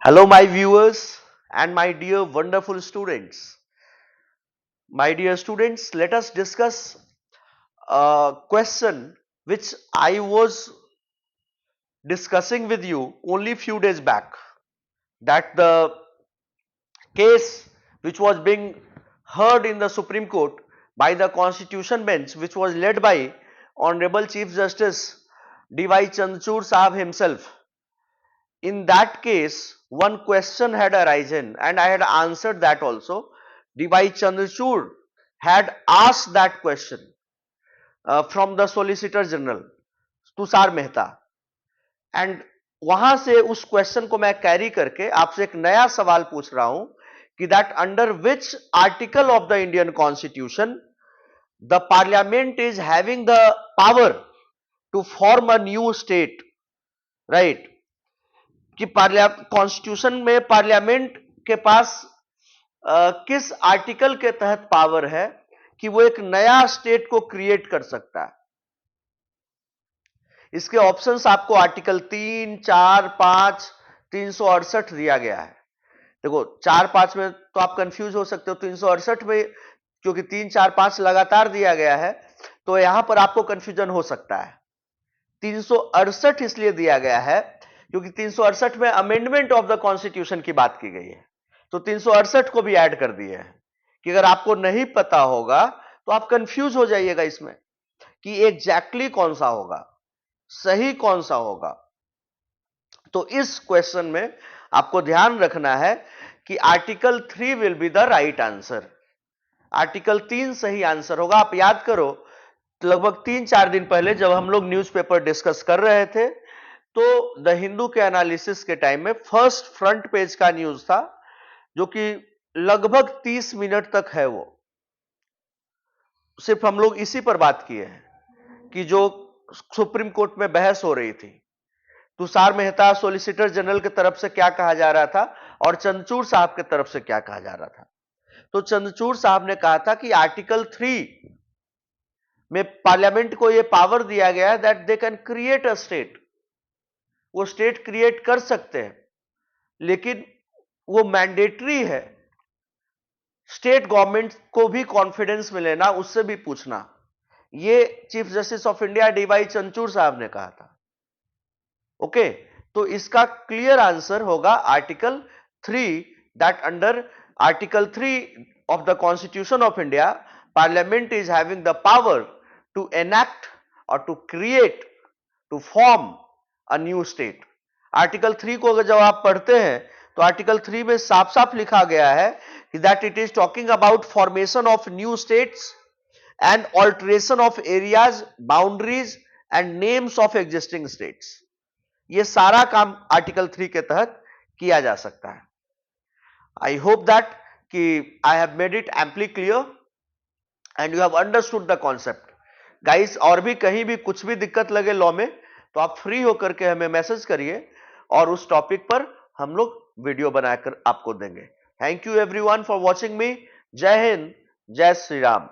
Hello, my viewers and my dear wonderful students. My dear students, let us discuss a question which I was discussing with you only few days back. That the case which was being heard in the Supreme Court by the Constitution Bench, which was led by Honorable Chief Justice D.Y. Chandrachud Sahab himself. In that case, one question had arisen and I had answered that also. D.Y. Chandrachud had asked that question from the Solicitor General, Tushar Mehta, and वहां से उस question को मैं carry करके आपसे एक नया सवाल पूछ रहा हूं कि that under which article of the Indian constitution the parliament is having the power to form a new state, right? कि कॉन्स्टिट्यूशन में पार्लियामेंट के पास किस आर्टिकल के तहत पावर है कि वो एक नया स्टेट को क्रिएट कर सकता है। इसके ऑप्शंस आपको आर्टिकल 3, 4, 5, 368 दिया गया है। देखो 4, 5 में तो आप कंफ्यूज हो सकते हो, 368 में क्योंकि 3, 4, 5 लगातार दिया गया है तो यहां पर आपको कंफ्यूजन हो सकता है। 368 इसलिए दिया गया है क्योंकि 368 में अमेंडमेंट ऑफ द कॉन्स्टिट्यूशन की बात की गई है, तो 368 को भी ऐड कर दिए हैं कि अगर आपको नहीं पता होगा तो आप कंफ्यूज हो जाइएगा इसमें कि एग्जैक्टली कौन सा होगा, सही कौन सा होगा। तो इस क्वेश्चन में आपको ध्यान रखना है कि article 3 will be the right answer. Article 3 सही आंसर होगा। आप याद करो लगभग 3-4 दिन पहले जब हम लोग न्यूज़पेपर डिस्कस कर रहे थे तो द हिंदू के एनालिसिस के टाइम में फर्स्ट फ्रंट पेज का न्यूज था जो कि लगभग 30 मिनट तक है। वो सिर्फ हम लोग इसी पर बात किए हैं कि जो सुप्रीम कोर्ट में बहस हो रही थी, तुषार मेहता सॉलिसिटर जनरल की तरफ से क्या कहा जा रहा था और चंद्रचूड़ साहब की तरफ से क्या कहा जा रहा था। तो चंद्रचूड़ साहब ने कहा था कि आर्टिकल 3 में पार्लियामेंट को यह पावर दिया गया है that they can create a state. वो स्टेट क्रिएट कर सकते हैं लेकिन वो मैंडेटरी है। स्टेट गवर्नमेंट को भी कॉन्फिडेंस मिले ना, उससे भी पूछना। ये chief justice of India DY Chandrachud साहब ने कहा था। ओके, तो इसका क्लियर आंसर होगा article 3, that under article 3 of the constitution of India parliament is having the power to enact और to create, to form a new state. Article 3 को अगर जब आप पढ़ते हैं तो आर्टिकल 3 में साफ साफ लिखा गया है कि that it is talking about formation of new states and alteration of areas, boundaries and names of existing states. ये सारा काम आर्टिकल 3 के तहत किया जा सकता है। आई होप दैट कि I have made it amply clear and you have understood the concept. Guys, और भी कहीं भी कुछ भी दिक्कत लगे लॉ में तो आप फ्री होकर के हमें मैसेज करिए और उस टॉपिक पर हम लोग वीडियो बनाकर आपको देंगे। Thank you everyone for watching मी। जय हिंद, जय श्री राम।